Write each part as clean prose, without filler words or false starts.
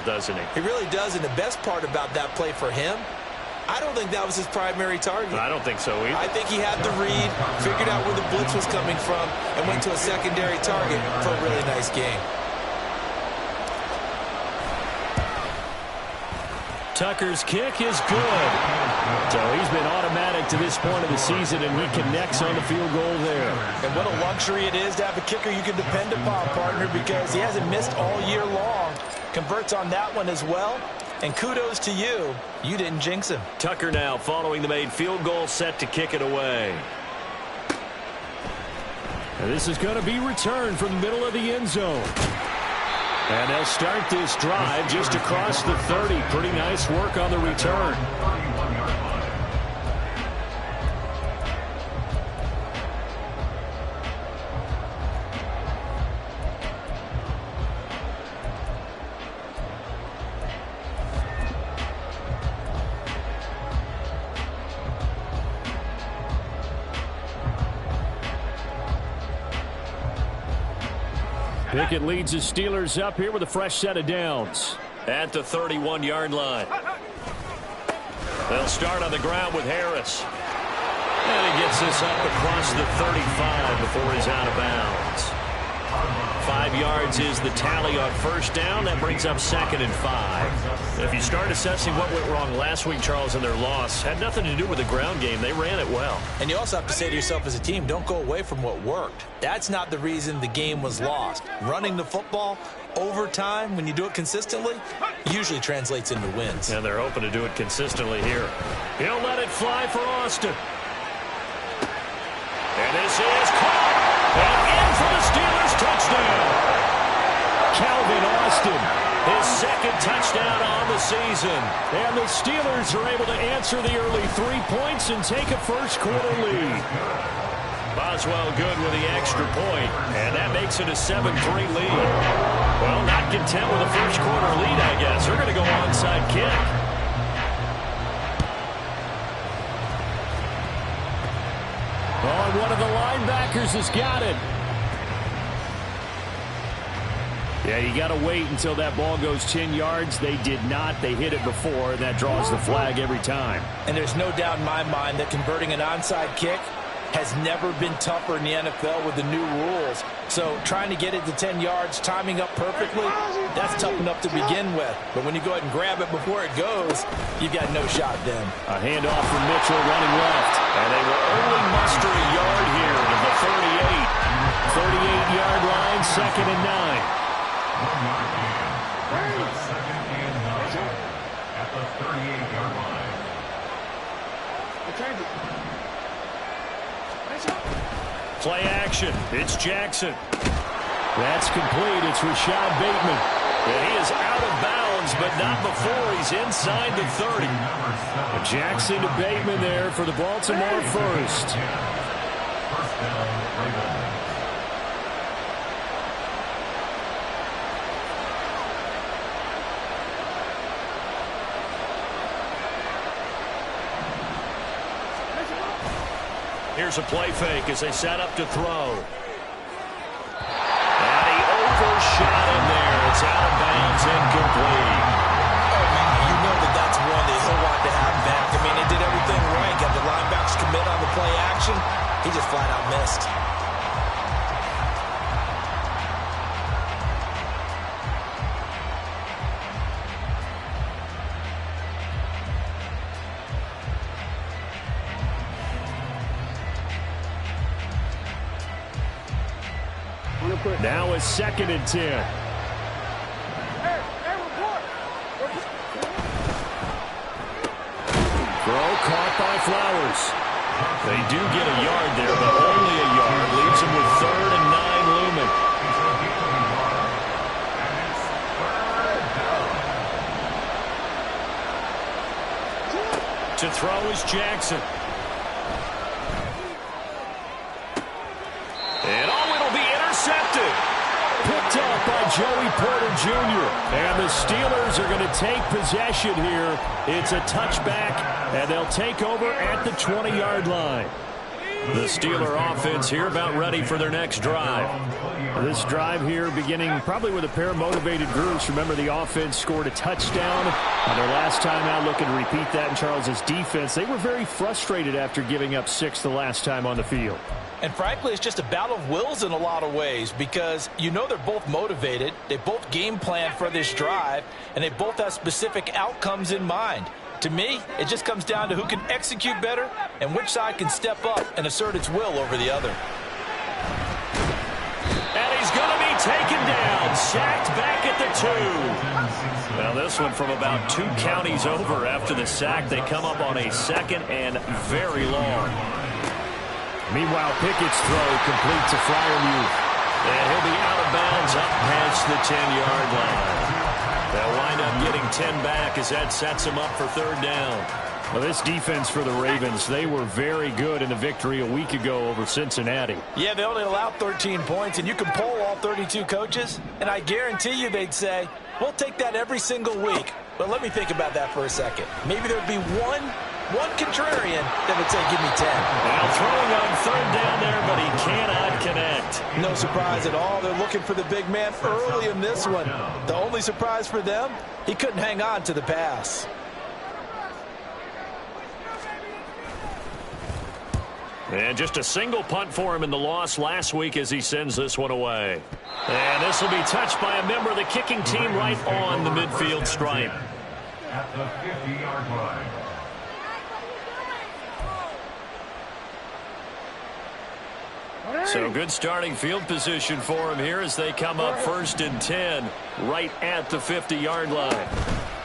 doesn't he? He really does, and the best part about that play for him, I don't think that was his primary target. I don't think so either. I think he had the read, figured out where the blitz was coming from, and went to a secondary target for a really nice game. Tucker's kick is good. So he's been automatic to this point of the season, and he connects on the field goal there. And what a luxury it is to have a kicker you can depend upon, partner, because he hasn't missed all year long. Converts on that one as well. And kudos to you. You didn't jinx him. Tucker now following the made field goal, set to kick it away. And this is going to be returned from the middle of the end zone. And they'll start this drive just across the 30. Pretty nice work on the return. Pickett leads the Steelers up here with a fresh set of downs. At the 31-yard line. They'll start on the ground with Harris. And he gets this up across the 35 before he's out of bounds. 5 yards is the tally on first down. That brings up 2nd and 5. If you start assessing what went wrong last week, Charles, in their loss, had nothing to do with the ground game. They ran it well. And you also have to say to yourself as a team, don't go away from what worked. That's not the reason the game was lost. Running the football over time, when you do it consistently, usually translates into wins. And they're hoping to do it consistently here. He'll let it fly for Austin. And this is caught. And in for the Steelers touchdown. Calvin Austin, his 2nd touchdown on the season. And the Steelers are able to answer the early 3 points and take a first-quarter lead. Boswell good with the extra point, and that makes it a 7-3 lead. Well, not content with a first-quarter lead, I guess. They're going to go onside kick. Oh, and one of the linebackers has got it. Yeah, you got to wait until that ball goes 10 yards. They did not. They hit it before. That draws the flag every time. And there's no doubt in my mind that converting an onside kick has never been tougher in the NFL with the new rules. So trying to get it to 10 yards, timing up perfectly, that's tough enough to begin with. But when you go ahead and grab it before it goes, you've got no shot then. A handoff from Mitchell running left. And they will only muster a yard here to the 38. 38-yard line, 2nd and 9. At the 38-yard line. Play action. It's Jackson. That's complete. It's Rashad Bateman. And he is out of bounds, but not before he's inside the 30. Jackson to Bateman there for the Baltimore first. First down, Ravens. Here's a play fake as they set up to throw. And he overshot him there. It's out of bounds, incomplete. You know that's one that he'll want to have back. I mean, he did everything right. Got the linebackers commit on the play action. He just flat out missed. Now it's 2nd and 10. Throw caught by Flowers. They do get a yard there, but only a yard. Leaves them with 3rd and 9 looming. To throw is Jackson. And it'll be intercepted. Picked up by Joey Porter Jr. And the Steelers are going to take possession here. It's a touchback, and they'll take over at the 20-yard line. The Steeler offense here about ready for their next drive. This drive here beginning probably with a pair of motivated groups. Remember, the offense scored a touchdown on their last time out, looking to repeat that in Charles's defense. They were very frustrated after giving up 6 the last time on the field. And frankly, it's just a battle of wills in a lot of ways because you know they're both motivated. They both game plan for this drive, and they both have specific outcomes in mind. To me, it just comes down to who can execute better and which side can step up and assert its will over the other. And he's going to be taken down, sacked back at the 2. Now this one from about 2 counties over after the sack. They come up on a 2nd and very long. Meanwhile, Pickett's throw complete to Freiermuth. And he'll be out of bounds up past the 10-yard line. They'll wind up getting 10 back as that sets them up for 3rd down. Well, this defense for the Ravens, they were very good in the victory a week ago over Cincinnati. Yeah, they only allowed 13 points, and you can poll all 32 coaches, and I guarantee you they'd say, we'll take that every single week. But let me think about that for a second. Maybe there'd be one contrarian that would say, give me 10. Now throwing on 3rd down there, but he cannot connect. No surprise at all. They're looking for the big man early in this one. The only surprise for them, he couldn't hang on to the pass. And just a single punt for him in the loss last week as he sends this one away. And this will be touched by a member of the kicking team right on the midfield stripe. At the 50-yard line. So good starting field position for him here as they come up 1st and 10 right at the 50-yard line.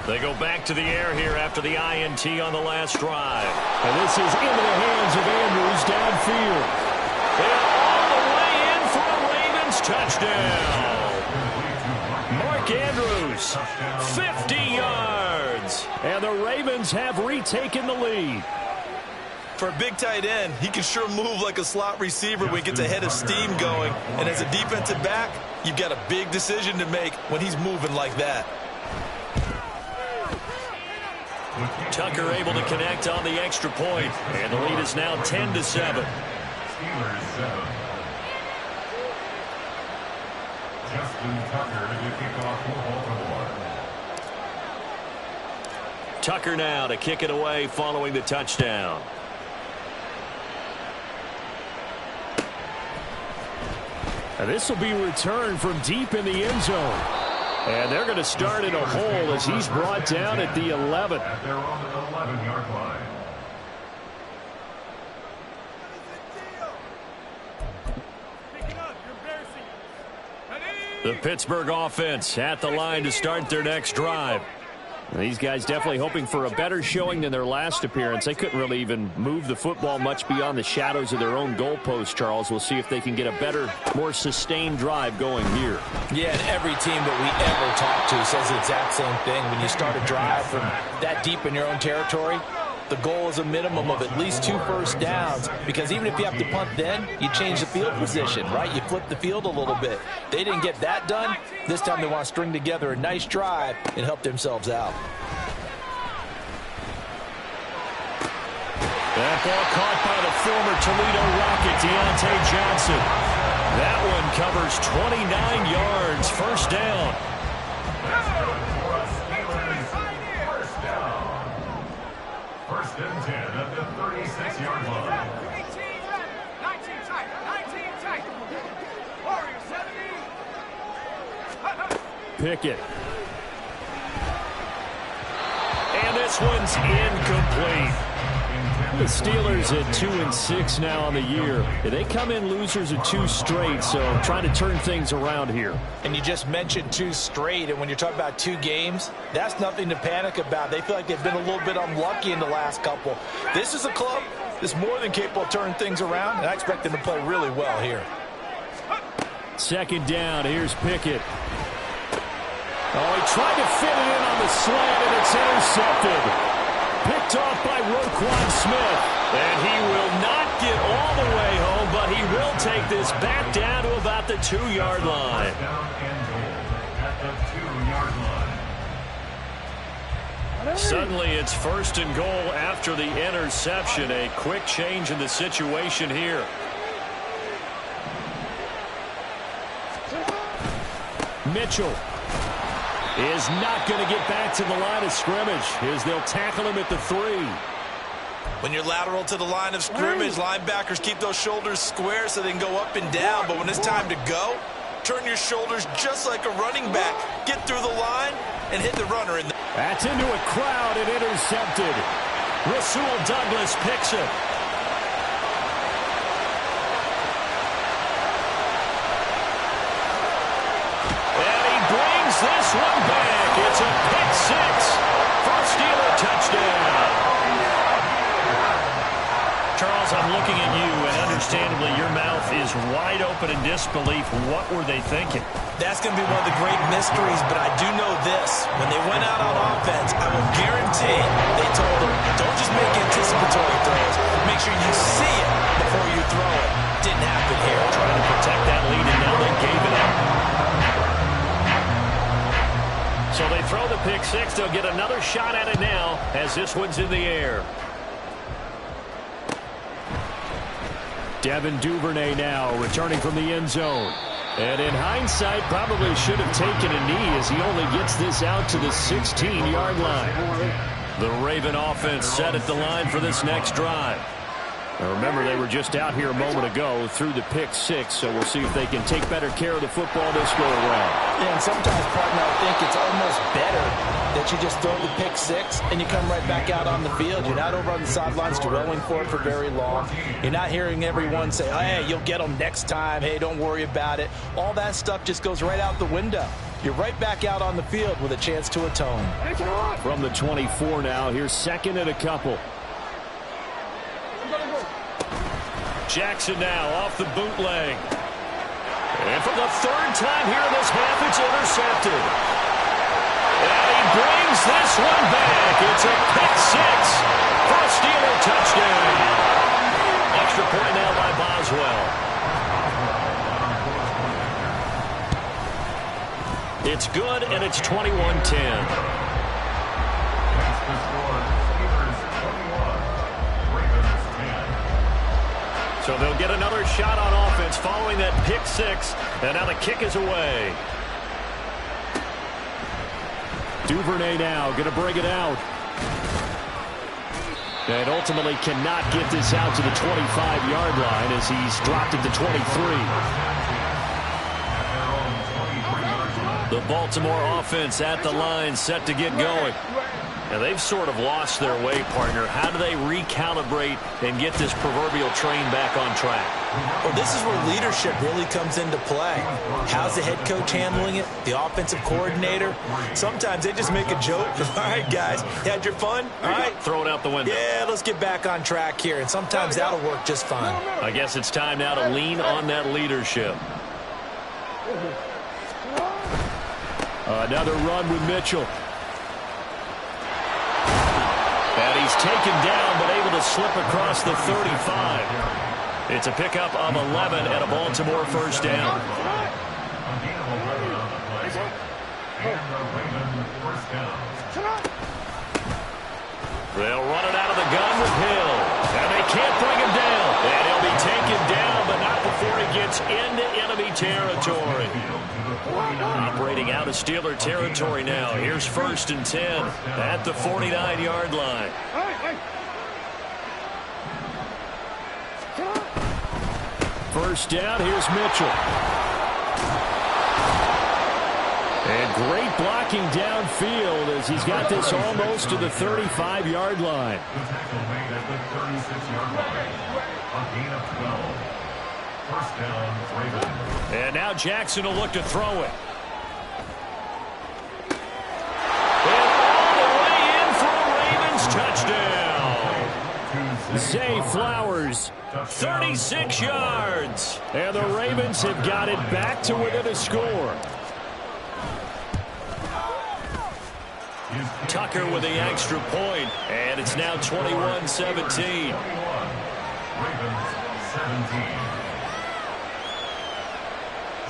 They go back to the air here after the INT on the last drive. And this is into the hands of Andrews downfield. And all the way in for a Ravens touchdown. Mark Andrews, 50 yards. And the Ravens have retaken the lead. For a big tight end, he can sure move like a slot receiver when he gets a head of steam going. And as a defensive back, you've got a big decision to make when he's moving like that. Tucker able to connect on the extra point, and the lead is now 10-7. Steelers 7. Justin Tucker to kick off for Baltimore. Tucker now to kick it away following the touchdown. And this will be returned from deep in the end zone. And they're going to start in a hole as he's brought down at the 11. At their own 11-yard line. The Pittsburgh offense at the line to start their next drive. These guys definitely hoping for a better showing than their last appearance. They couldn't really even move the football much beyond the shadows of their own goalpost, Charles. We'll see if they can get a better, more sustained drive going here. Yeah, and every team that we ever talk to says the exact same thing. When you start a drive from that deep in your own territory, the goal is a minimum of at least 2 first downs, because even if you have to punt then, you change the field position, right? You flip the field a little bit. They didn't get that done. This time they want to string together a nice drive and help themselves out. That ball caught by the former Toledo Rocket, Deontay Johnson. That one covers 29 yards, first down. First and 10 at the 36-yard line. 19 tight, 19 tight. Warrior 70. Pickett. And this one's incomplete. The Steelers at 2-6 now on the year. They come in losers of 2 straight, so trying to turn things around here. And you just mentioned 2 straight, and when you're talking about 2 games, that's nothing to panic about. They feel like they've been a little bit unlucky in the last couple. This is a club that's more than capable of turning things around, and I expect them to play really well here. Second down, here's Pickett. Oh, he tried to fit it in on the slant, and it's intercepted. Picked off by Roquan Smith. And he will not get all the way home, but he will take this back down to about the 2-yard line. Down and goal at the 2-yard Suddenly it's 1st and goal after the interception. A quick change in the situation here. Mitchell is not going to get back to the line of scrimmage as they'll tackle him at the 3. When you're lateral to the line of scrimmage, linebackers keep those shoulders square so they can go up and down. But when it's time to go, turn your shoulders just like a running back. Get through the line and hit the runner. That's into a crowd and intercepted. Rasul Douglas picks it. This one back. It's a pick 6 for a Steeler touchdown. Charles, I'm looking at you, and understandably your mouth is wide open in disbelief. What were they thinking? That's going to be one of the great mysteries, but I do know this. When they went out on offense, I will guarantee they told them, don't just make anticipatory throws. Make sure you see it before you throw it. Didn't happen here. Trying to protect that lead, and now they gave it up. So they throw the pick 6. They'll get another shot at it now as this one's in the air. Devin Duvernay now returning from the end zone. And in hindsight, probably should have taken a knee as he only gets this out to the 16-yard line. The Raven offense set at the line for this next drive. Now remember, they were just out here a moment ago through the pick 6, so we'll see if they can take better care of the football this go around. Yeah, and sometimes, partner, I think it's almost better that you just throw the pick 6 and you come right back out on the field. You're not over on the sidelines dwelling for it for very long. You're not hearing everyone say, oh, hey, you'll get them next time. Hey, don't worry about it. All that stuff just goes right out the window. You're right back out on the field with a chance to atone. From the 24 now, here's 2nd and a couple. Jackson now off the bootleg. And for the 3rd time here in this half, it's intercepted. And he brings this one back. It's a pick 6 for a Steeler touchdown. Extra point now by Boswell. It's good, and it's 21-10. So they'll get another shot on offense following that pick 6. And now the kick is away. Duvernay now going to bring it out. And ultimately cannot get this out to the 25-yard line as he's dropped it to 23. The Baltimore offense at the line set to get going. Now, they've sort of lost their way, partner. How do they recalibrate and get this proverbial train back on track? Well, this is where leadership really comes into play. How's the head coach handling it? The offensive coordinator? Sometimes they just make a joke. All right, guys, you had your fun? All right. Throw it out the window. Yeah, let's get back on track here. And sometimes that'll work just fine. I guess it's time now to lean on that leadership. Another run with Mitchell. And he's taken down, but able to slip across the 35. It's a pickup of 11 and a Baltimore 1st down. They'll run it out of the gun with Hill. And they can't bring him down. And he'll be taken down, but not before he gets into enemy territory. Operating out of Steeler territory now. Here's 1st and 10 at the 49-yard line. First down, here's Mitchell. And great blocking downfield as he's got this almost to the 35-yard line. The tackle made at the 36-yard line. A gain of 12. First down, Ravens. And now Jackson will look to throw it. Zay Flowers, 36 yards. And the Ravens have got it back to within a score. Tucker with the extra point, and it's now 21-17. Ravens 17.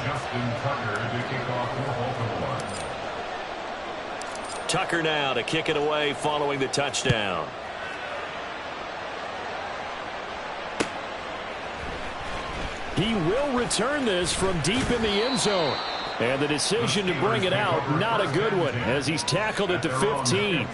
Justin Tucker to kick off for Baltimore. Tucker now to kick it away following the touchdown. He will return this from deep in the end zone. And the decision to bring it out, not a good one, as he's tackled at the 15.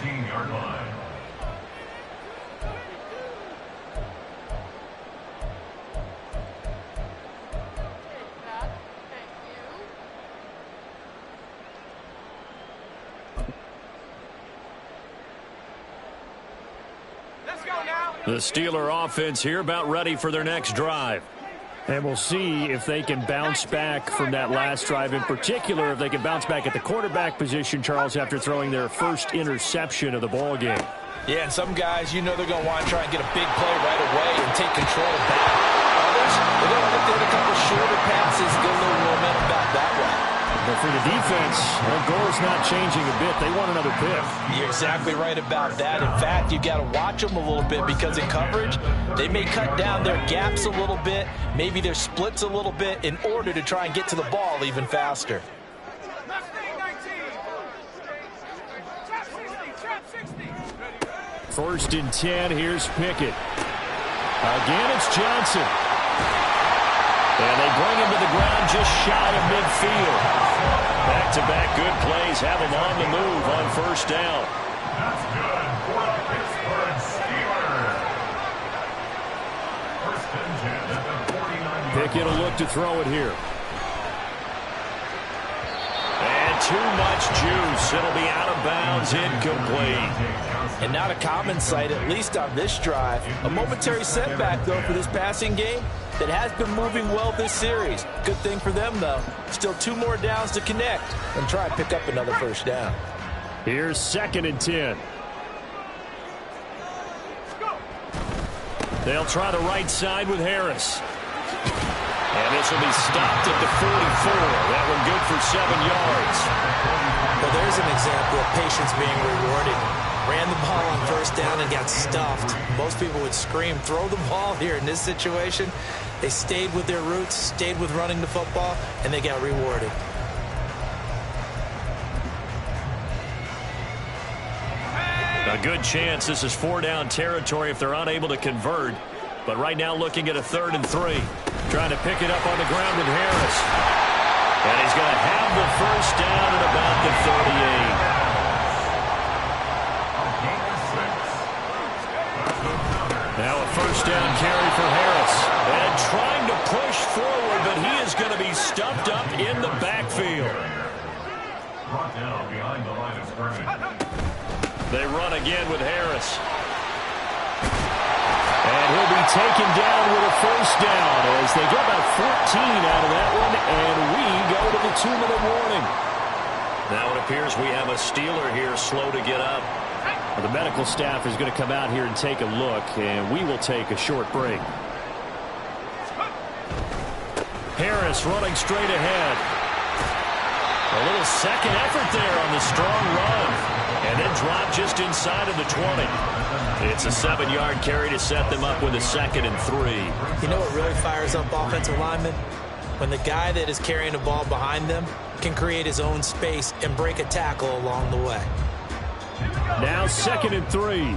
The Steeler offense here about ready for their next drive. And we'll see if they can bounce back from that last drive. In particular, if they can bounce back at the quarterback position, Charles, after throwing their first interception of the ball game. Yeah, and some guys, you know they're going to want to try and get a big play right away and take control back. Others, they're going to look at a couple shorter passes, get a little momentum back that way. But for the defense, their goal is not changing a bit. They want another pick. You're exactly right about that. In fact, you got to watch them a little bit because in coverage, they may cut down their gaps a little bit, maybe their splits a little bit in order to try and get to the ball even faster. First and 10, here's Pickett. Again, it's Johnson. And they bring him to the ground just shy of midfield. Back-to-back good plays have him on the move on first down. That's good for the Pittsburgh Steelers. First and 10 at the 49. Pickett will look to throw it here. And too much juice. It'll be out of bounds, incomplete. And not a common sight, at least on this drive. A momentary setback, though, for this passing game that has been moving well this series. Good thing for them, though. Still 2 more downs to connect and try and pick up another first down. Here's second and 10. They'll try the right side with Harris. And this will be stopped at the 44. That one good for 7 yards. Well, there's an example of patience being rewarded. Ran the ball on first down and got stuffed. Most people would scream, throw the ball here. In this situation, they stayed with their roots, stayed with running the football, and they got rewarded. A good chance this is 4-down territory if they're unable to convert. But right now looking at a 3rd and 3. Trying to pick it up on the ground with Harris. And he's going to have the first down at about the 38. Now a first down carry for Harris. And trying to push forward, but he is going to be stuffed up in the backfield. Brought down behind the line of scrimmage. They run again with Harris. And he'll be taken down with a first down as they get about 14 out of that one, and we go to the 2-minute warning. Now it appears we have a Steeler here slow to get up. Well, the medical staff is going to come out here and take a look, and we will take a short break. Harris running straight ahead. A little second effort there on the strong run. And then drop just inside of the 20. It's a 7-yard carry to set them up with a 2nd and 3. You know what really fires up offensive linemen? When the guy that is carrying the ball behind them can create his own space and break a tackle along the way. Now 2nd and 3.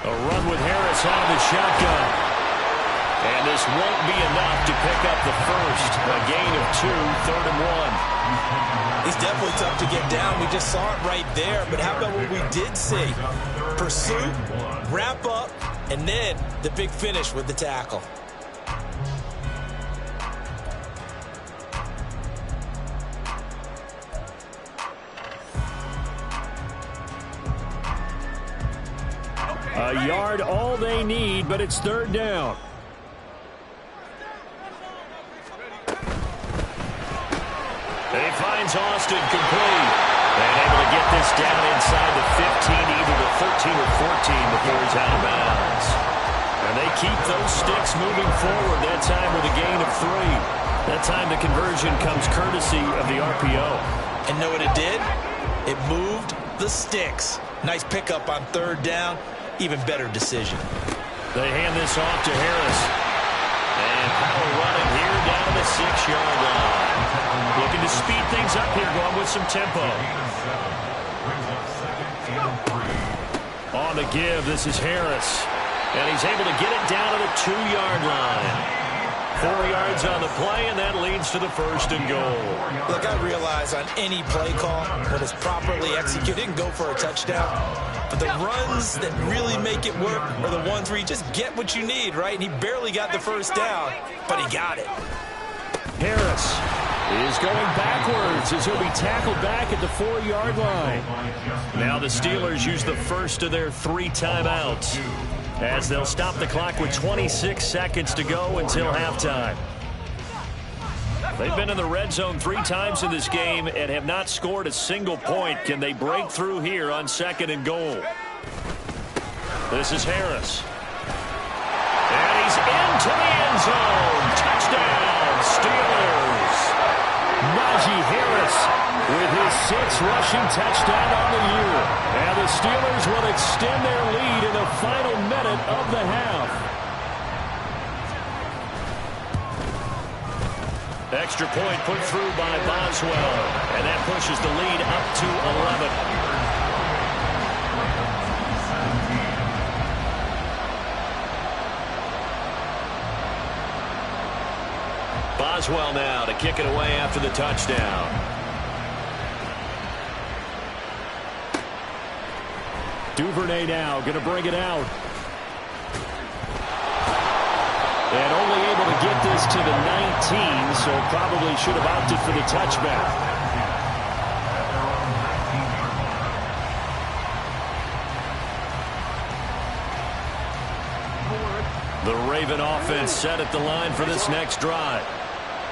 A run with Harris out of the shotgun. And this won't be enough to pick up the first. A gain of 2, 3rd and 1. He's definitely tough to get down. We just saw it right there. But how about what we did see? Pursuit, wrap up, and then the big finish with the tackle. A yard all they need, but it's 3rd down. He finds Austin complete. And able to get this down inside the 15, either the 13 or 14 before he's out of bounds. And they keep those sticks moving forward, that time with a gain of 3. That time the conversion comes courtesy of the RPO. And know what it did? It moved the sticks. Nice pickup on 3rd down. Even better decision. They hand this off to Harris. And power running here down to the 6-yard line. Looking to speed things up here, going with some tempo. On the give, this is Harris. And he's able to get it down to the 2-yard line. 4 yards on the play, and that leads to the 1st and goal. Look, I realize on any play call, when it's properly executed, it can go for a touchdown. But the runs that really make it work are the ones where you just get what you need, right? And he barely got the 1st down, but he got it. Harris is going backwards as he'll be tackled back at the 4-yard line. Now the Steelers use the first of their 3 timeouts, as they'll stop the clock with 26 seconds to go until halftime. They've been in the red zone 3 times in this game and have not scored a single point. Can they break through here on 2nd and goal? This is Harris. And he's into the end zone. Touchdown, Steelers. Najee Harris with his 6th rushing touchdown on the year. And the Steelers will extend their lead in the final minute of the half. Extra point put through by Boswell. And that pushes the lead up to 11. Boswell now to kick it away after the touchdown. Duvernay now going to bring it out. And only able to get this to the 19, so probably should have opted for the touchback. The Raven offense set at the line for this next drive.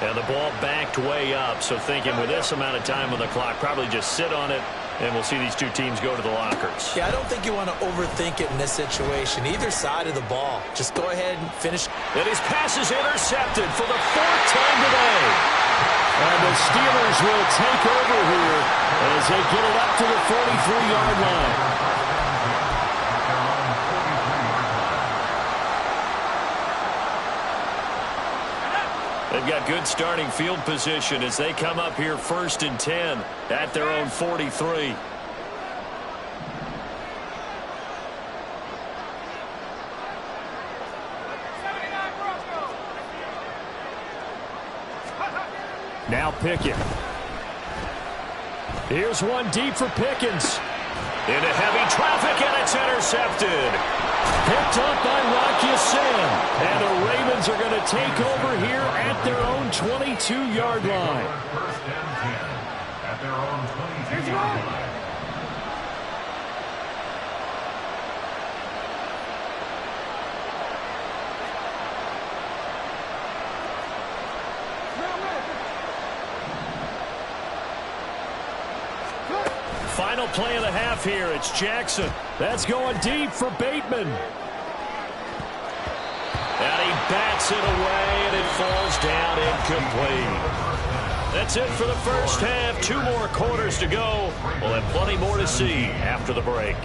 And the ball backed way up, so thinking with this amount of time on the clock, probably just sit on it, and we'll see these 2 teams go to the lockers. Yeah, I don't think you want to overthink it in this situation. Either side of the ball. Just go ahead and finish. And his pass is intercepted for the 4th time today. And the Steelers will take over here as they get it up to the 43-yard line. They've got good starting field position as they come up here 1st and 10 at their own 43. Now Pickett. Here's one deep for Pickens. Into heavy traffic, and it's intercepted. Picked up by Rock Ya-Sin. And the Ravens are going to take over here at their own 22-yard line. 1st and 10 at their own 22-yard line. Final play of the half here. It's Jackson. That's going deep for Bateman. And he bats it away, and it falls down incomplete. That's it for the first half. 2 more quarters to go. We'll have plenty more to see after the break.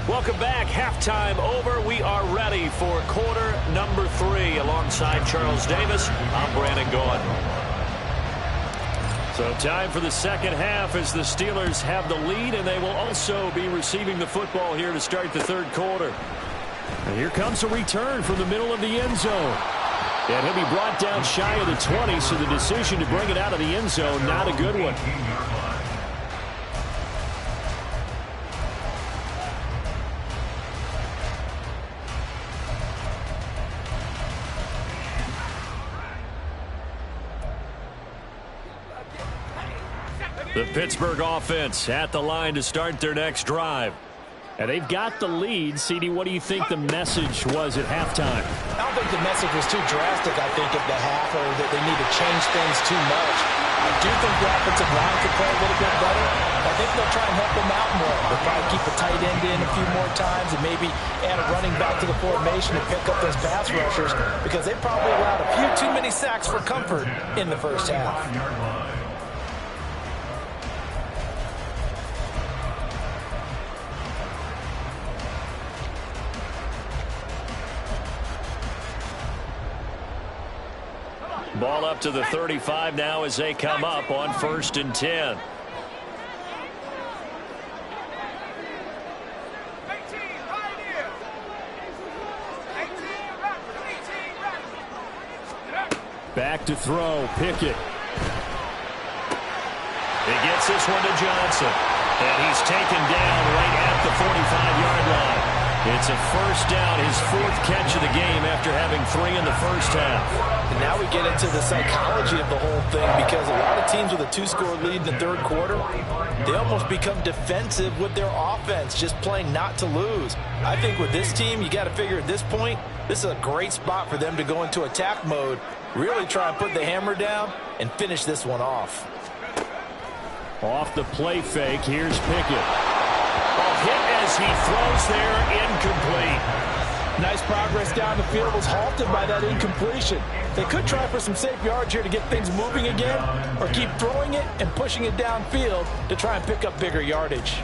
Welcome back. Halftime over. We are ready for quarter number 3. Alongside Charles Davis, I'm Brandon Gaudin. So time for the second half as the Steelers have the lead, and they will also be receiving the football here to start the 3rd quarter. And here comes a return from the middle of the end zone. And he'll be brought down shy of the 20, so the decision to bring it out of the end zone, not a good one. The Pittsburgh offense at the line to start their next drive. And they've got the lead. CD, what do you think the message was at halftime? I don't think the message was too drastic, I think, at the half, or that they need to change things too much. I do think the offensive line could play a little bit better. I think they'll try and help them out more. They'll probably keep a tight end in a few more times and maybe add a running back to the formation to pick up those pass rushers, because they probably allowed a few too many sacks for comfort in the first half. Ball up to the 35 now as they come up on 1st and 10. 18, Pioneers. 18, Raptors. 18, Raptors. Back to throw. Pickett. He gets this one to Johnson. And he's taken down right at the 45-yard line. It's a 1st down, his 4th catch of the game after having 3 in the first half. And now we get into the psychology of the whole thing, because a lot of teams with a 2-score lead in the 3rd quarter, they almost become defensive with their offense, just playing not to lose. I think with this team, you got to figure at this point, this is a great spot for them to go into attack mode, really try and put the hammer down and finish this one off. Off the play fake, here's Pickett. A hit as he throws there, incomplete. Nice progress down the field, was halted by that incompletion. They could try for some safe yards here to get things moving again, or keep throwing it and pushing it downfield to try and pick up bigger yardage.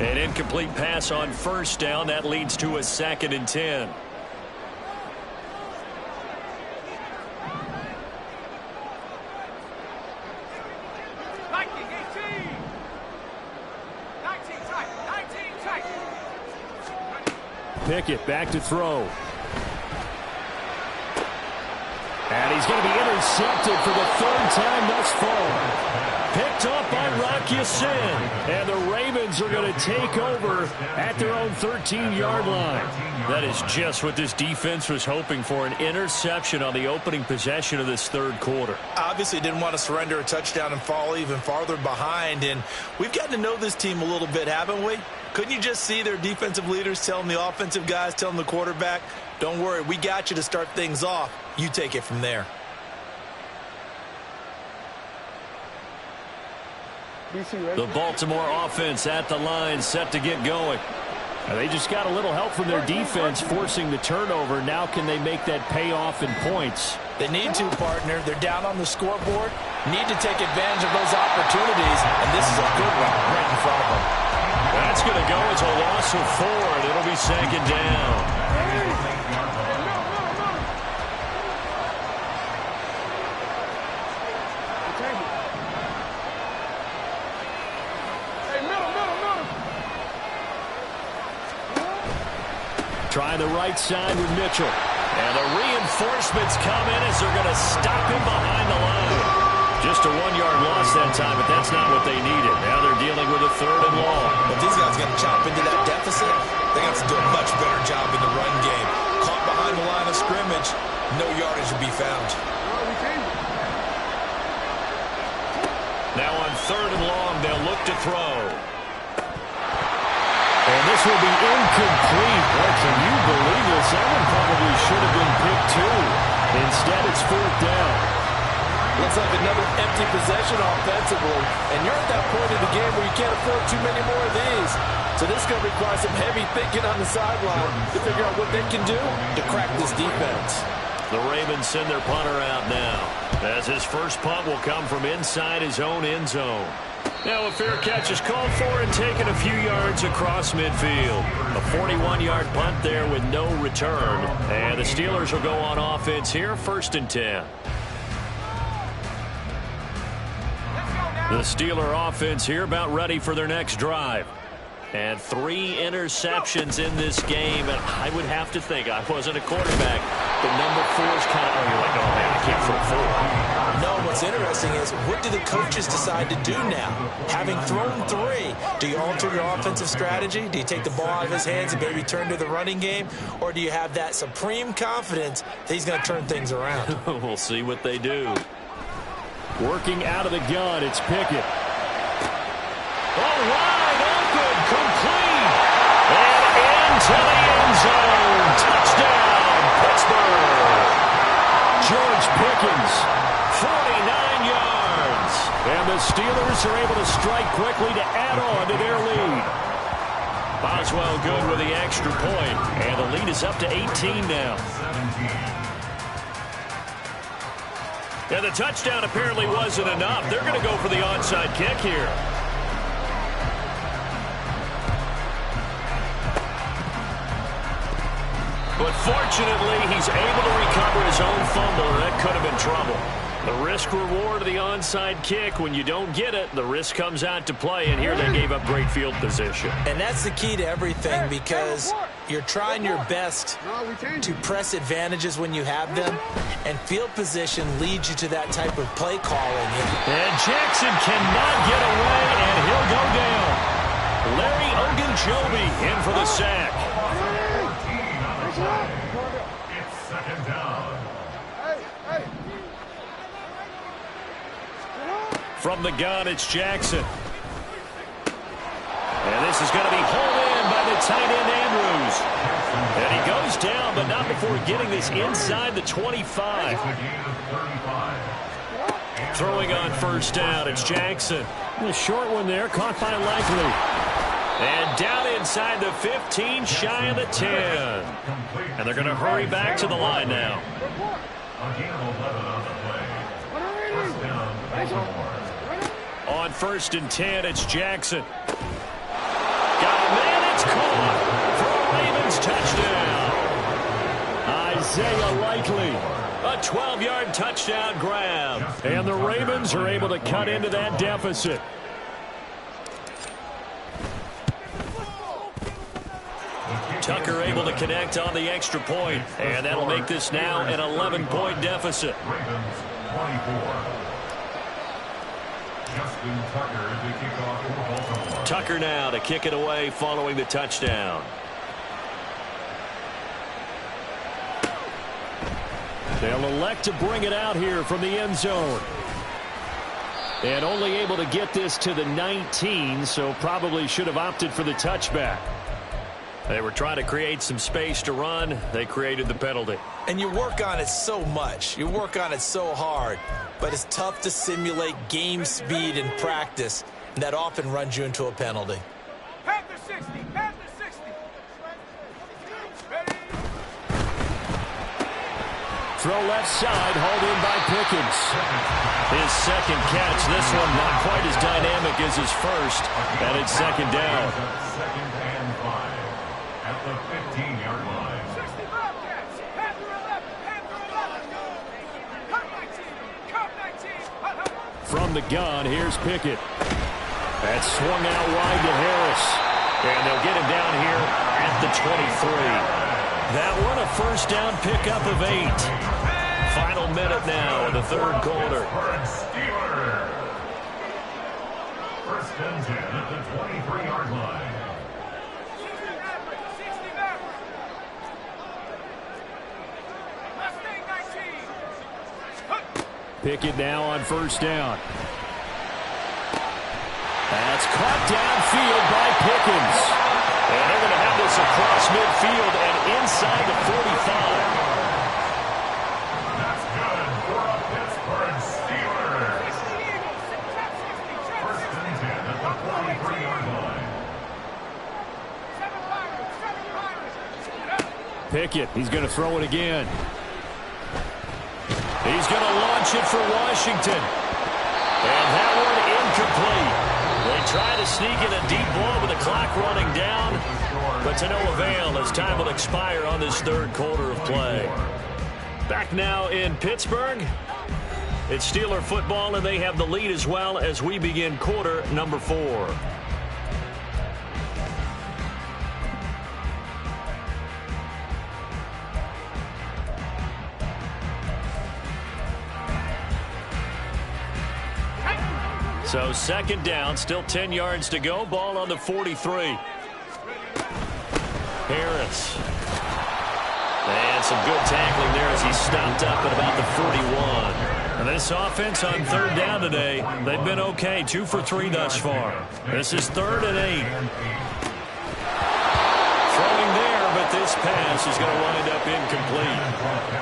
An incomplete pass on 1st down. That leads to a 2nd and 10. Pickett back to throw. And he's going to be intercepted for the 3rd time thus far. Picked up by Rock Ya-Sin. And the Ravens are going to take over at their own 13-yard line. That is just what this defense was hoping for, an interception on the opening possession of this 3rd quarter. Obviously didn't want to surrender a touchdown and fall even farther behind. And we've gotten to know this team a little bit, haven't we? Couldn't you just see their defensive leaders telling the offensive guys, telling the quarterback, don't worry, we got you to start things off. You take it from there. The Baltimore offense at the line, set to get going. They just got a little help from their defense forcing the turnover. Now can they make that pay off in points? They need to, partner. They're down on the scoreboard. Need to take advantage of those opportunities, and this is a good one right in front of them. That's going to go as a loss of 4, and it'll be 2nd down. Try the right side with Mitchell. And the reinforcements come in as they're going to stop him behind the line. Just a 1-yard loss that time, but that's not what they needed. Now they're dealing with a 3rd and long. But these guys got to chop into that deficit. They got to do a much better job in the run game. Caught behind the line of scrimmage, no yardage to be found. Now on 3rd and long, they'll look to throw. And this will be incomplete. Boy, can you believe this? That one probably should have been picked too. Instead, it's 4th down. Looks like another empty possession offensively. And you're at that point in the game where you can't afford too many more of these. So this is going to require some heavy thinking on the sideline to figure out what they can do to crack this defense. The Ravens send their punter out now, as his first punt will come from inside his own end zone. Now a fair catch is called for and taken a few yards across midfield. A 41-yard punt there with no return. And the Steelers will go on offense here, 1st and 10. The Steeler offense here about ready for their next drive. And 3 interceptions in this game. And I would have to think, I wasn't a quarterback, but number 4 is kind of, you're like, oh man, I can't throw 4. No, what's interesting is, what do the coaches decide to do now? Having thrown 3, do you alter your offensive strategy? Do you take the ball out of his hands and maybe turn to the running game? Or do you have that supreme confidence that he's going to turn things around? We'll see what they do. Working out of the gun, it's Pickett. All wide open, complete. And into the end zone. Touchdown, Pittsburgh. George Pickens. 49 yards. And the Steelers are able to strike quickly to add on to their lead. Boswell good with the extra point. And the lead is up to 18 now. And the touchdown apparently wasn't enough. They're going to go for the onside kick here. But fortunately, he's able to recover his own fumble, or that could have been trouble. The risk-reward of the onside kick, when you don't get it, the risk comes out to play, and here they gave up great field position. And that's the key to everything, because you're trying your best to press advantages when you have them, and field position leads you to that type of play calling. And Jackson cannot get away, and he'll go down. Larry Ogunjobi in for the sack. It's second down. From the gun, it's Jackson. And this is going to be hauled in by the tight end, Andrews. And he goes down, but not before getting this inside the 25. Throwing on first down, it's Jackson. The short one there, caught by Likely. And down inside the 15, shy of the 10. And they're going to hurry back to the line now. On first and 10, it's Jackson. Got a man, it's caught for a Ravens touchdown. Isaiah Likely. A 12-yard touchdown grab. And the Ravens are able to cut into that deficit. Tucker able to connect on the extra point, and that'll make this now an 11-point deficit. Ravens 24. Justin Tucker to kick off for Baltimore. Tucker now to kick it away following the touchdown. They'll elect to bring it out here from the end zone. And only able to get this to the 19, so probably should have opted for the touchback. They were trying to create some space to run. They created the penalty. And you work on it so much. You work on it so hard. But it's tough to simulate game speed in practice. And that often runs you into a penalty. Panther 60, Panther 60. Ready? Throw left side, hauled in by Pickens. His second catch, this one not quite as dynamic as his first, and it's second down. Second and 5 at the 15-yard line. 60 Bobcats. Panther 11, Panther 11. Come 19, come 19. From the gun, here's Pickett. That swung out wide to Harris. And they'll get him down here at the 23. That one a first down pickup of 8. Final minute now in the third quarter. First and 10 at the 23-yard line. 60 Maverick, 60 Maverick. Mustang 19. Pickett now on first down. That's caught downfield by Pickens. And they're going to have this across midfield and inside the 45. That's good for a Pittsburgh Steelers. 60 Eagles, check 60, check First 60. and 10 at the 43-yard line. 7 Pirates, 7 Pirates. Pickett, he's going to throw it again. He's going to launch it for Washington. And that one incomplete. They try to sneak in a deep ball with the clock running down, but to no avail as time will expire on this third quarter of play. Back now in Pittsburgh. It's Steeler football, and they have the lead as well as we begin quarter number 4. So second down, still 10 yards to go. Ball on the 43. Harris. And some good tackling there as he stopped up at about the 41. And this offense on third down today, they've been okay. 2 for 3 thus far. This is 3rd and 8. Throwing there, but this pass is going to wind up incomplete.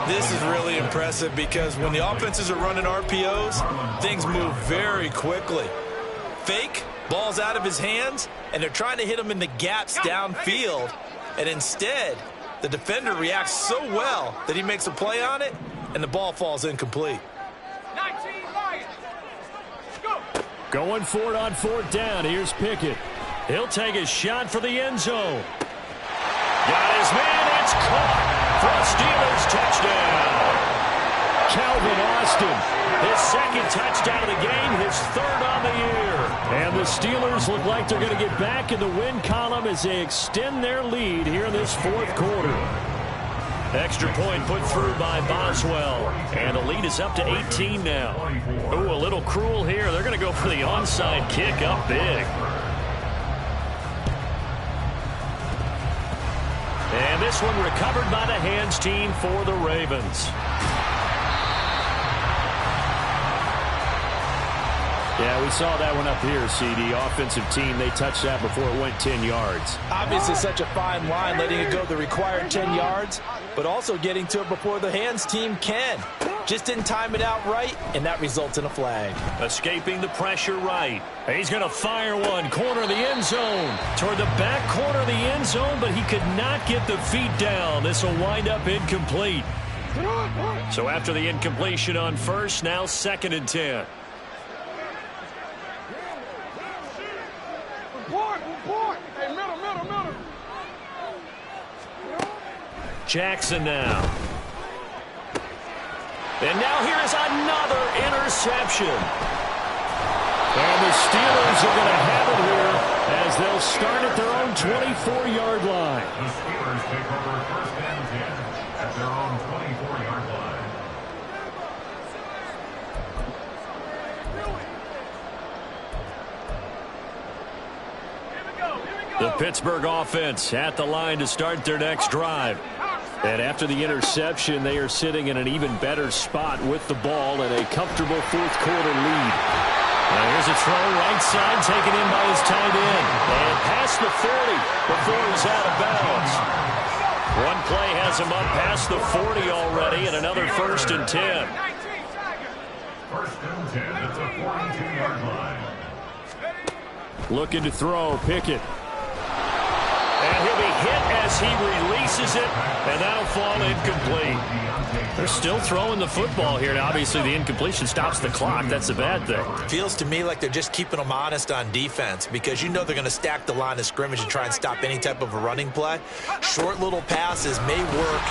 This is really impressive because when the offenses are running RPOs, things move very quickly. Fake, ball's out of his hands, and they're trying to hit him in the gaps downfield. And instead, the defender reacts so well that he makes a play on it, and the ball falls incomplete. 19 Lions. Go. Going for it on fourth down. Here's Pickett. He'll take a shot for the end zone. Got his man. It's caught. for a Steelers touchdown. Calvin Austin. His second touchdown of the game, his third on the year. And the Steelers look like they're going to get back in the win column as they extend their lead here in this fourth quarter. Extra point put through by Boswell. And the lead is up to 18 now. Ooh, a little cruel here. They're going to go for the onside kick up big. And this one recovered by the hands team for the Ravens. Yeah, we saw that one up here, CD. Offensive team, they touched that before it went 10 yards. Obviously such a fine line, letting it go the required 10 yards, but also getting to it before the hands team can. Just didn't time it out right, and that results in a flag. Escaping the pressure right. He's going to fire one. Corner of the end zone. Toward the back corner of the end zone, but he could not get the feet down. This will wind up incomplete. So after the incompletion on first, now 2nd and 10. Hey, middle. Jackson now. And now here is another interception. And the Steelers are going to have it here as they'll start at their own 24-yard line. The Steelers take over 1st and 10 at their own 24-yard line. The Pittsburgh offense at the line to start their next drive. And after the interception, they are sitting in an even better spot with the ball and a comfortable fourth quarter lead. Now here's a throw right side taken in by his tight end. And past the 30 before he's out of bounds. One play has him up past the 40 already and another 1st and 10. 1st and 10 at the 42-yard line. Looking to throw, Pickett. And he'll be hit as he releases it, and that'll fall incomplete. They're still throwing the football here, and obviously the incompletion stops the clock. That's a bad thing. Feels to me like they're just keeping them honest on defense because you know they're going to stack the line of scrimmage and try and stop any type of a running play. Short little passes may work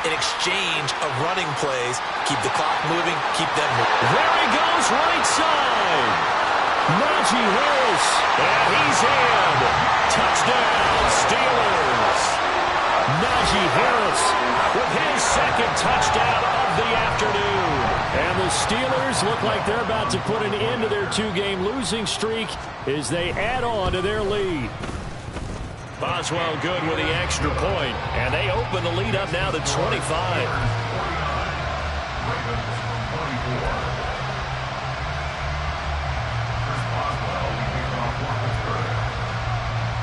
in exchange of running plays. Keep the clock moving, keep them moving. There he goes, right side. Najee Harris. And he's in. Touchdown, Steelers. Najee Harris With his 2nd touchdown of the afternoon. And the Steelers look like they're about to put an end to their 2-game losing streak as they add on to their lead. Boswell good with the extra point, and they open the lead up now to 25.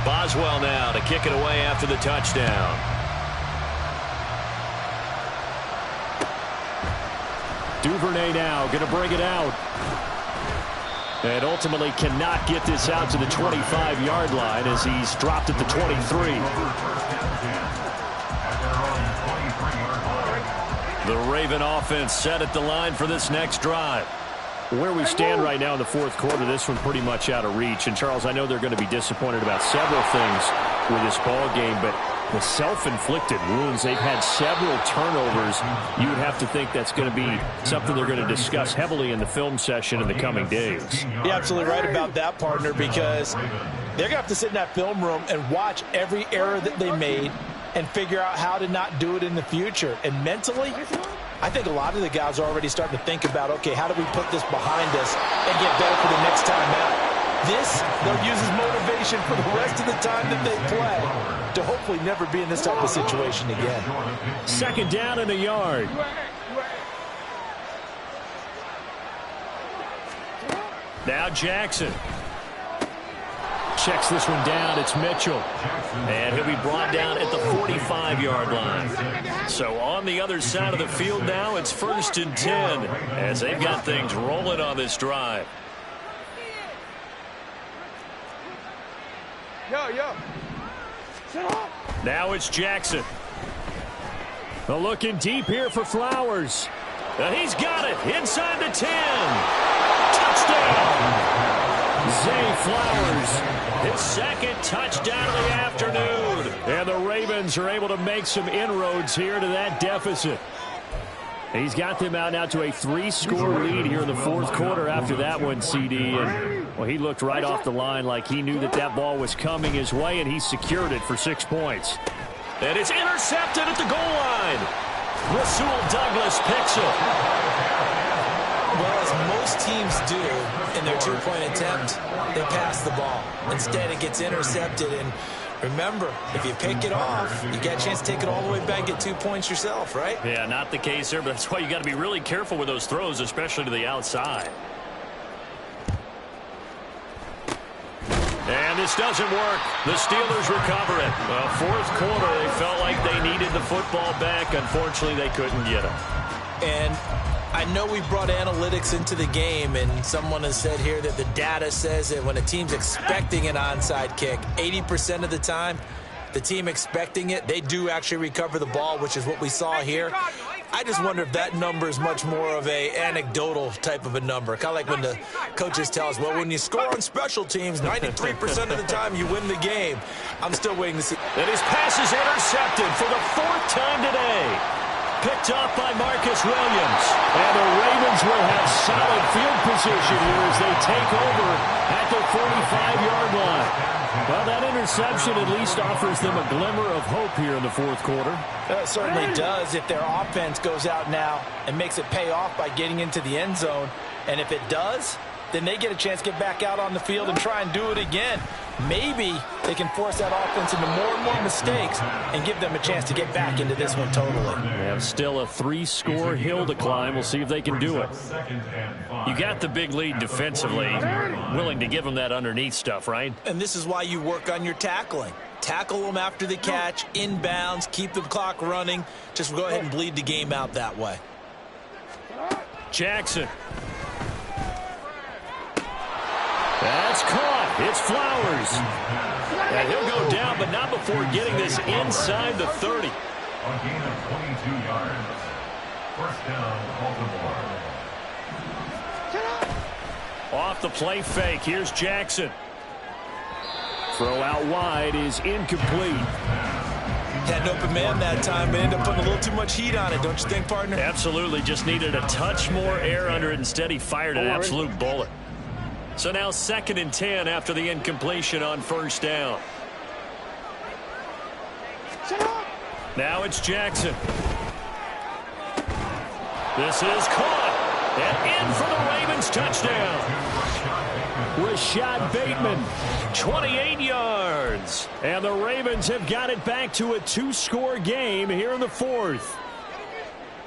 Boswell now to kick it away after the touchdown. Duvernay now going to bring it out. And ultimately cannot get this out to the 25-yard line as he's dropped at the 23. The Raven offense set at the line for this next drive. Where we stand right now in the fourth quarter, this one pretty much out of reach. And, Charles, I know they're going to be disappointed about several things with this ball game, but the self-inflicted wounds, they've had several turnovers. You would have to think that's going to be something they're going to discuss heavily in the film session in the coming days. You're absolutely right about that, partner, because they're going to have to sit in that film room and watch every error that they made and figure out how to not do it in the future. And mentally, I think a lot of the guys are already starting to think about, okay, how do we put this behind us and get better for the next time out? This, they'll use as motivation for the rest of the time that they play to hopefully never be in this type of situation again. 2nd down and a yard. Now Jackson. Checks this one down. It's Mitchell. And he'll be brought down at the 45-yard line. So on the other side of the field now, it's 1st and 10 as they've got things rolling on this drive. Now it's Jackson. Looking deep here for Flowers. And he's got it inside the 10. Touchdown. Zay Flowers. His second touchdown of the afternoon. And the Ravens are able to make some inroads here to that deficit. He's got them out now to a 3-score lead here in the fourth quarter after that one, CD. And, well, he looked right off the line like he knew that that ball was coming his way, and he secured it for 6 points. And it's intercepted at the goal line. Rasul Douglas picks it. Well, as most teams do in their two-point attempt, they pass the ball. Instead, it gets intercepted. And remember, if you pick it off, you get a chance to take it all the way back, get 2 points yourself, right? Yeah, not the case there, but that's why you got to be really careful with those throws, especially to the outside. And this doesn't work. The Steelers recover it. Well, fourth quarter, they felt like they needed the football back. Unfortunately, they couldn't get it. And I know we brought analytics into the game, and someone has said here that the data says that when a team's expecting an onside kick, 80% of the time, the team expecting it, they do actually recover the ball, which is what we saw here. I just wonder if that number is much more of a anecdotal type of a number. Kind of like when the coaches tell us, well, when you score on special teams, 93% of the time you win the game. I'm still waiting to see. And his pass is intercepted for the 4th time today. Picked off by Marcus Williams. And the Ravens will have solid field position here as they take over at the 45-yard line. Well, that interception at least offers them a glimmer of hope here in the fourth quarter. It certainly does if their offense goes out now and makes it pay off by getting into the end zone. And if it does, then they get a chance to get back out on the field and try and do it again. Maybe they can force that offense into more and more mistakes and give them a chance to get back into this one totally. They have still a 3-score hill to climb. We'll see if they can do it. You got the big lead defensively. Willing to give them that underneath stuff, right? And this is why you work on your tackling. Tackle them after the catch, inbounds, keep the clock running. Just go ahead and bleed the game out that way. Jackson. That's caught. It's Flowers. And he'll go down, but not before getting this inside the 30. A gain of 22 yards. First down, Baltimore. Off the play fake. Here's Jackson. Throw out wide is incomplete. Had an open man that time, but ended up putting a little too much heat on it, don't you think, partner? Absolutely. Just needed a touch more air under it. Instead, he fired an absolute bullet. So now 2nd and 10 after the incompletion on first down. Now it's Jackson. This is caught. And in for the Ravens touchdown. Rashad Bateman. 28 yards. And the Ravens have got it back to a 2-score game here in the fourth.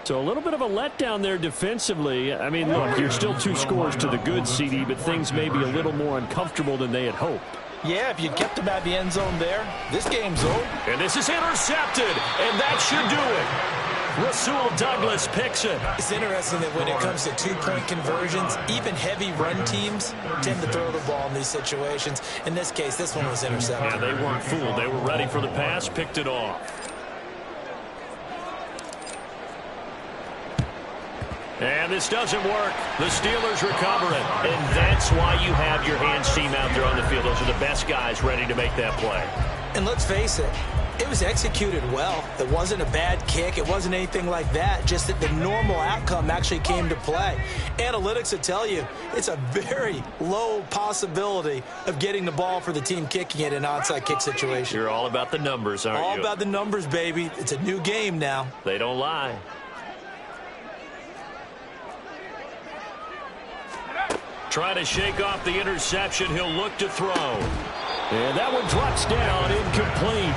So a little bit of a letdown there defensively. I mean, look, you're still 2 scores to the good, CD, but things may be a little more uncomfortable than they had hoped. Yeah, if you'd kept them at the end zone there, this game's over. And this is intercepted, and that should do it. Rasul Douglas picks it. It's interesting that when it comes to 2-point conversions, even heavy run teams tend to throw the ball in these situations. In this case, this one was intercepted. Yeah, they weren't fooled. They were ready for the pass, picked it off. And this doesn't work. The Steelers recover it. And that's why you have your hands team out there on the field. Those are the best guys ready to make that play. And let's face it, it was executed well. It wasn't a bad kick. It wasn't anything like that. Just that the normal outcome actually came to play. Analytics will tell you it's a very low possibility of getting the ball for the team kicking it in an onside kick situation. You're all about the numbers, aren't you? All about the numbers, baby. It's a new game now. They don't lie. Trying to shake off the interception. He'll look to throw. And that one drops down, incomplete.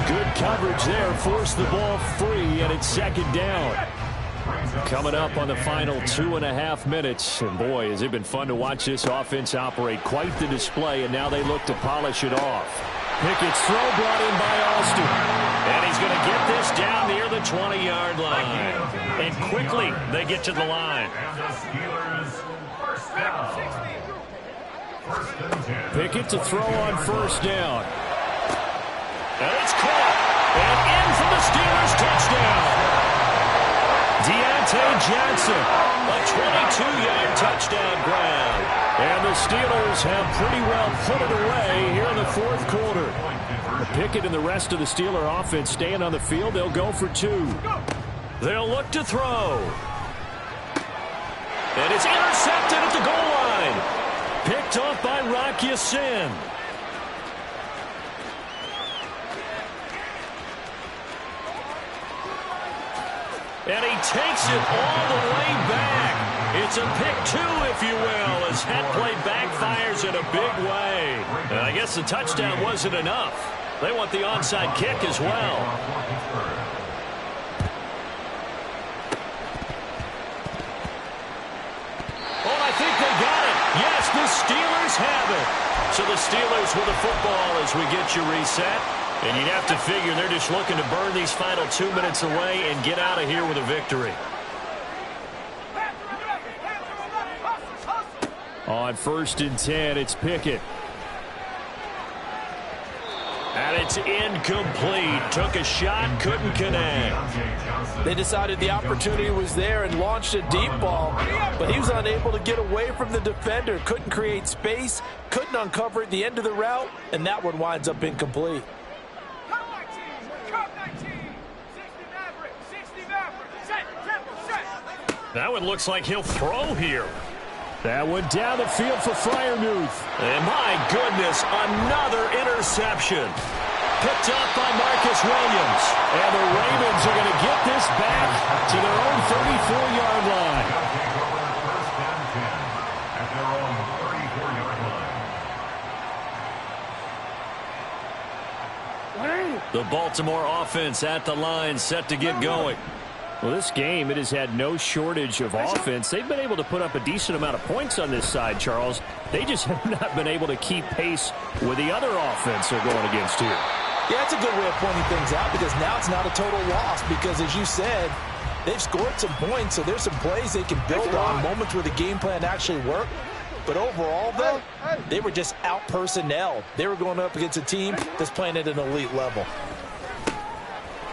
Good coverage there. Forced the ball free, and it's 2nd down. Coming up on the final 2.5 minutes. And boy, has it been fun to watch this offense operate. Quite the display, and now they look to polish it off. Pickett's throw brought in by Austin. And he's going to get this down near the 20-yard line. And quickly, they get to the line. And the Steelers first down. First and 10. Pickett to throw on first down. And it's caught. And in for the Steelers touchdown. Johnson, a 22-yard touchdown grab. And the Steelers have pretty well put it away here in the fourth quarter. Pickett and the rest of the Steeler offense staying on the field. They'll go for two. They'll look to throw. And it's intercepted at the goal line. Picked off by Rock Ya-Sin. And he takes it all the way back. It's a pick two, if you will, as that play backfires in a big way. And I guess the touchdown wasn't enough. They want the onside kick as well. Oh, I think they got it. Yes, the Steelers have it. So the Steelers with the football as we get you reset. And you'd have to figure they're just looking to burn these final 2 minutes away and get out of here with a victory. On 1st and 10, it's Pickett. And it's incomplete. Took a shot, couldn't connect. They decided the opportunity was there and launched a deep ball, but he was unable to get away from the defender. Couldn't create space, couldn't uncover at the end of the route, and that one winds up incomplete. That one looks like he'll throw here. That one down the field for Freiermuth. And my goodness, another interception. Picked up by Marcus Williams. And the Ravens are going to get this back to their own 34-yard line. At their own 34-yard line. The Baltimore offense at the line, set to get going. Well, this game, it has had no shortage of offense. They've been able to put up a decent amount of points on this side, Charles. They just have not been able to keep pace with the other offense they're going against here. Yeah, that's a good way of pointing things out because now it's not a total loss because, as you said, they've scored some points, so there's some plays they can build on, moments where the game plan actually worked. But overall, though, they were just out-personnel. They were going up against a team that's playing at an elite level.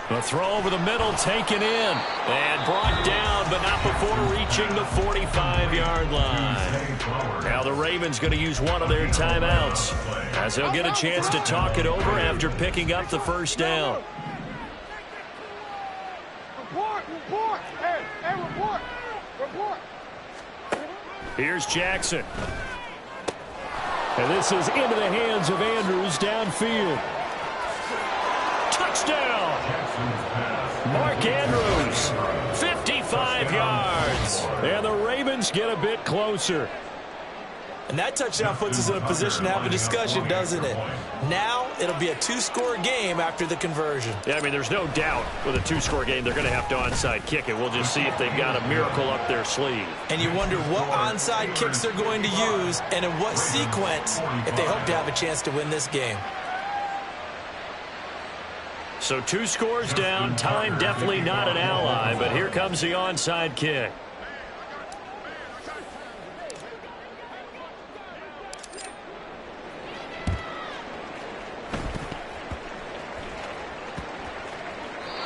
The throw over the middle taken in and brought down, but not before reaching the 45-yard line. Now the Ravens going to use one of their timeouts as they'll get a chance to talk it over after picking up the first down. Report! Hey, report! Here's Jackson. And this is into the hands of Andrews downfield. Touchdown! Mark Andrews, 55 yards. And the Ravens get a bit closer. And that touchdown puts us in a position to have a discussion, doesn't it? Now it'll be a two-score game after the conversion. Yeah, I mean, there's no doubt with a two-score game they're going to have to onside kick it. We'll just see if they've got a miracle up their sleeve. And you wonder what onside kicks they're going to use and in what sequence if they hope to have a chance to win this game. So 2 scores down, time definitely not an ally, but here comes the onside kick.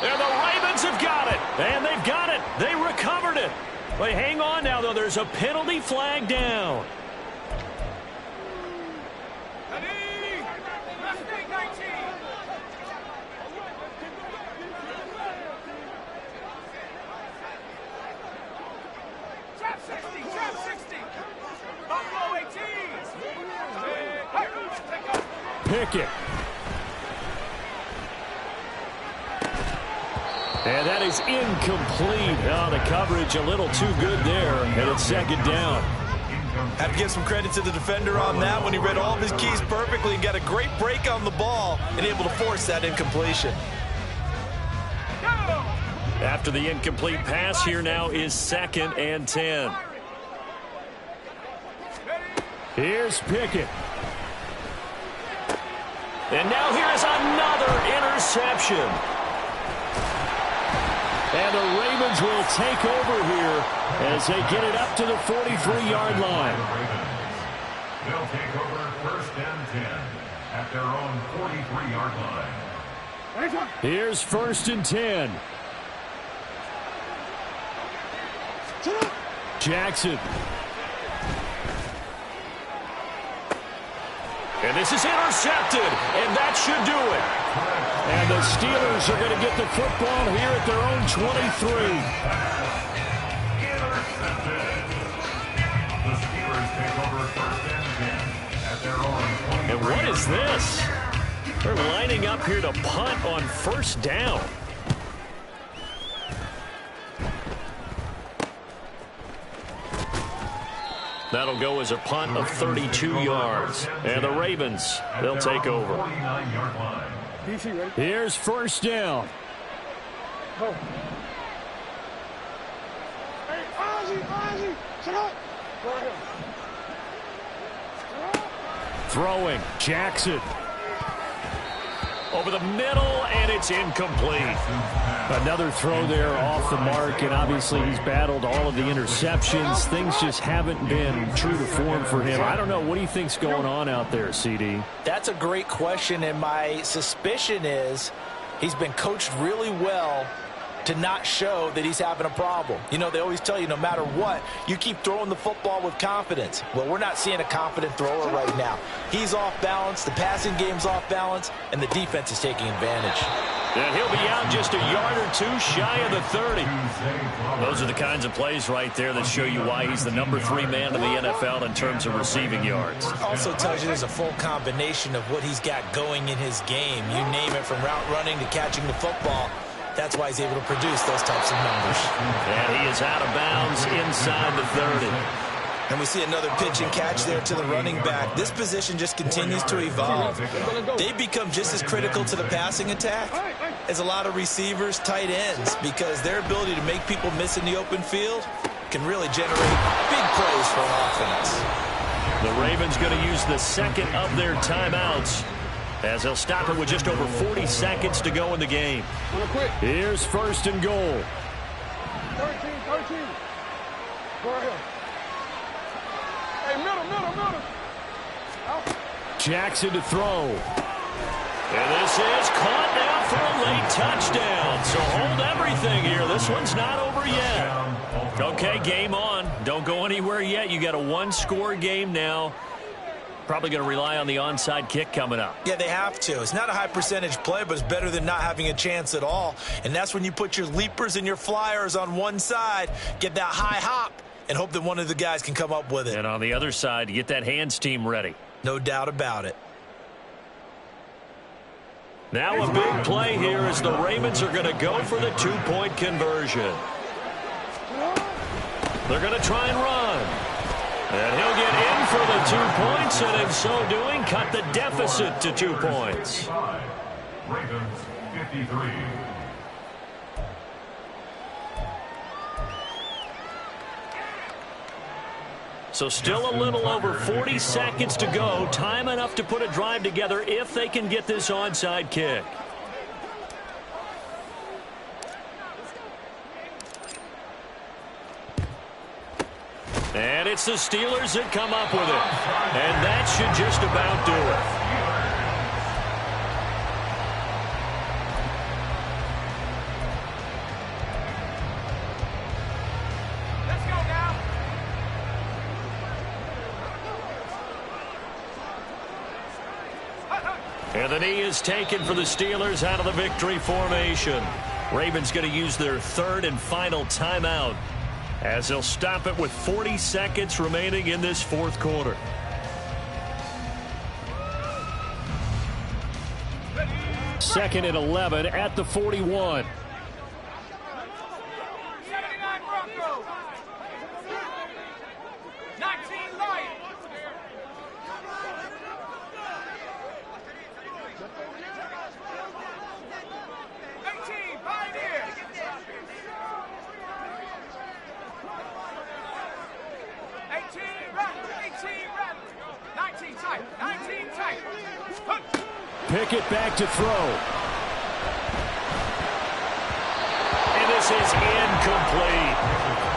And the Ravens have got it, and they've got it. They recovered it. But hang on now, though. There's a penalty flag down. Pickett. And that is incomplete. Oh, the coverage a little too good there. And it's second down. Have to give some credit to the defender on that when he read all of his keys perfectly and got a great break on the ball and able to force that incompletion. After the incomplete pass, here now is 2nd and 10. Here's Pickett. And now here is another interception. And the Ravens will take over here as they get it up to the 43-yard line. They'll take over 1st and 10 at their own 43-yard line. Here's 1st and 10. Jackson. And this is intercepted, and that should do it. And the Steelers are going to get the football here at their own 23. The Steelers take over 1st and 10 at their own 23. And what is this? They're lining up here to punt on 1st down. That'll go as a punt of 32 yards. And the Ravens, they'll take over. Here's 1st down. Throwing, Jackson. Over the middle, and it's incomplete. Another throw there off the mark, and obviously he's battled all of the interceptions. Things just haven't been true to form for him. I don't know. What do you think's going on out there, CD? That's a great question, and my suspicion is he's been coached really well to not show that he's having a problem. You know, they always tell you no matter what, you keep throwing the football with confidence. Well, we're not seeing a confident thrower right now. He's off balance, the passing game's off balance, and the defense is taking advantage. And he'll be out just a yard or two shy of the 30. Those are the kinds of plays right there that show you why he's the number 3 man in the NFL in terms of receiving yards. Also tells you there's a full combination of what he's got going in his game. You name it, from route running to catching the football. That's why he's able to produce those types of numbers. And he is out of bounds inside the 30. And we see another pitch and catch there to the running back. This position just continues to evolve. They become just as critical to the passing attack as a lot of receivers, tight ends, because their ability to make people miss in the open field can really generate big plays for an offense. The Ravens going to use the second of their timeouts, as they'll stop it with just over 40 seconds to go in the game. Here's 1st and goal. 13. Go ahead. Hey, middle. Jackson to throw. And this is caught now for a late touchdown. So hold everything here. This one's not over yet. Okay, game on. Don't go anywhere yet. You got a 1-score game now. Probably going to rely on the onside kick coming up. Yeah, they have to. It's not a high percentage play, but it's better than not having a chance at all. And that's when you put your leapers and your flyers on one side, get that high hop, and hope that one of the guys can come up with it. And on the other side, get that hands team ready. No doubt about it. Now a big play here as the Ravens are going to go for the 2-point conversion. They're going to try and run. And he'll get in for the 2 points, and in so doing, cut the deficit to 2 points. Ravens 53. So still a little over 40 seconds to go. Time enough to put a drive together if they can get this onside kick. And it's the Steelers that come up with it. And that should just about do it. Let's go now. And the knee is taken for the Steelers out of the victory formation. Ravens going to use their 3rd and final timeout, as they'll stop it with 40 seconds remaining in this 4th quarter. Second and 11 at the 41. 79 Broncos. 19 Lions. 18 Pioneers. 18 Rattlers. 19 tight. 19 tight. Pickett back to throw. And this is incomplete.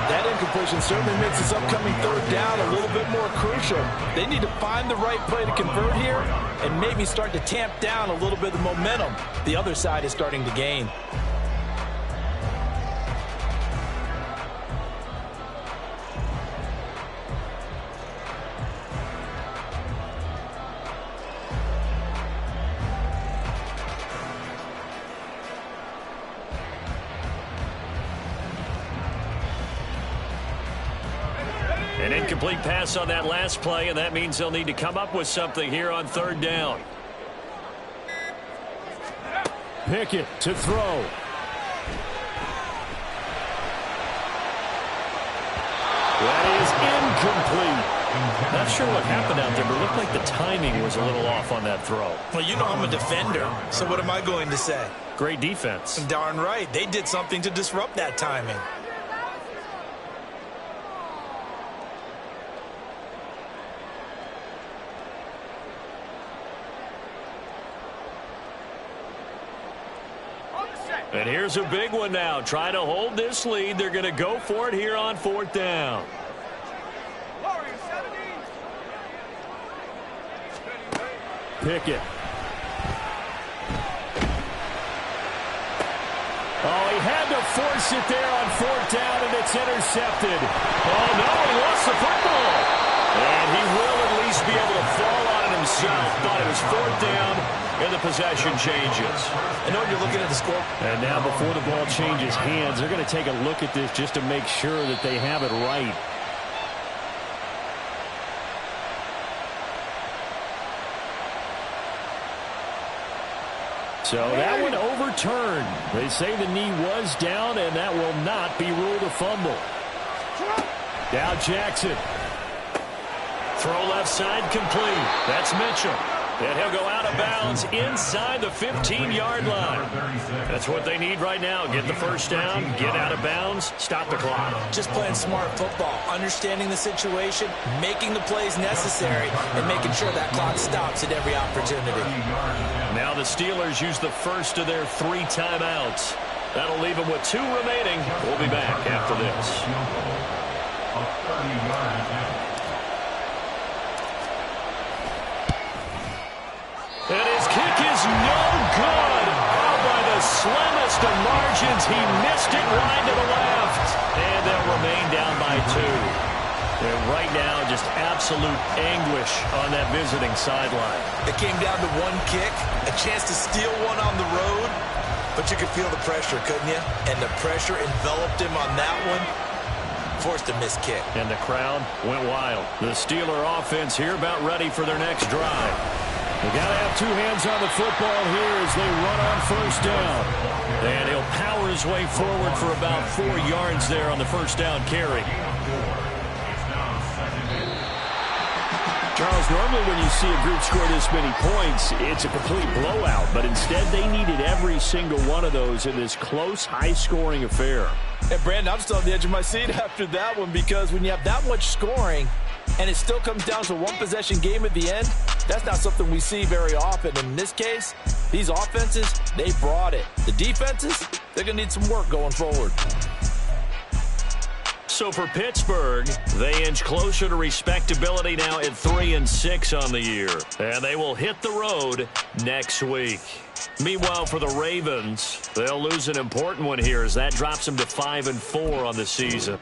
That incompletion certainly makes this upcoming 3rd down a little bit more crucial. They need to find the right play to convert here and maybe start to tamp down a little bit of the momentum the other side is starting to gain. Incomplete pass on that last play, and that means they'll need to come up with something here on third down. Pickett to throw. That is incomplete. Not sure what happened out there, but it looked like the timing was a little off on that throw. Well, you know I'm a defender, so what am I going to say? Great defense. Darn right. They did something to disrupt that timing. And here's a big one now. Trying to hold this lead. They're going to go for it here on fourth down. Pickett. Oh, he had to force it there on fourth down, and it's intercepted. Oh, no, he lost the football. And he will at least be able to fall on it himself. But it was fourth down, and the possession changes. I know you're looking at the score. And now before the ball changes hands, they're going to take a look at this just to make sure that they have it right. So that one overturned. They say the knee was down, and that will not be ruled a fumble. Now Jackson. Throw left side complete. That's Mitchell. And he'll go out of bounds inside the 15-yard line. That's what they need right now. Get the first down, get out of bounds, stop the clock. Just playing smart football, understanding the situation, making the plays necessary, and making sure that clock stops at every opportunity. Now the Steelers use the first of their 3 timeouts. That'll leave them with 2 remaining. We'll be back after this. And his kick is no good. Oh, by the slimmest of margins, he missed it wide to the left. And they'll remain down by 2. And right now, just absolute anguish on that visiting sideline. It came down to one kick, a chance to steal one on the road, but you could feel the pressure, couldn't you? And the pressure enveloped him on that one. Forced a missed kick. And the crowd went wild. The Steeler offense here about ready for their next drive. They got to have 2 hands on the football here as they run on first down. And he'll power his way forward for about 4 yards there on the first down carry. Charles, normally when you see a group score this many points, it's a complete blowout. But instead, they needed every single one of those in this close, high-scoring affair. And, Brandon, I'm still on the edge of my seat after that one because when you have that much scoring and it still comes down to a one-possession game at the end, that's not something we see very often. And in this case, these offenses, they brought it. The defenses, they're going to need some work going forward. So for Pittsburgh, they inch closer to respectability now at 3-6 on the year. And they will hit the road next week. Meanwhile, for the Ravens, they'll lose an important one here as that drops them to 5-4 on the season.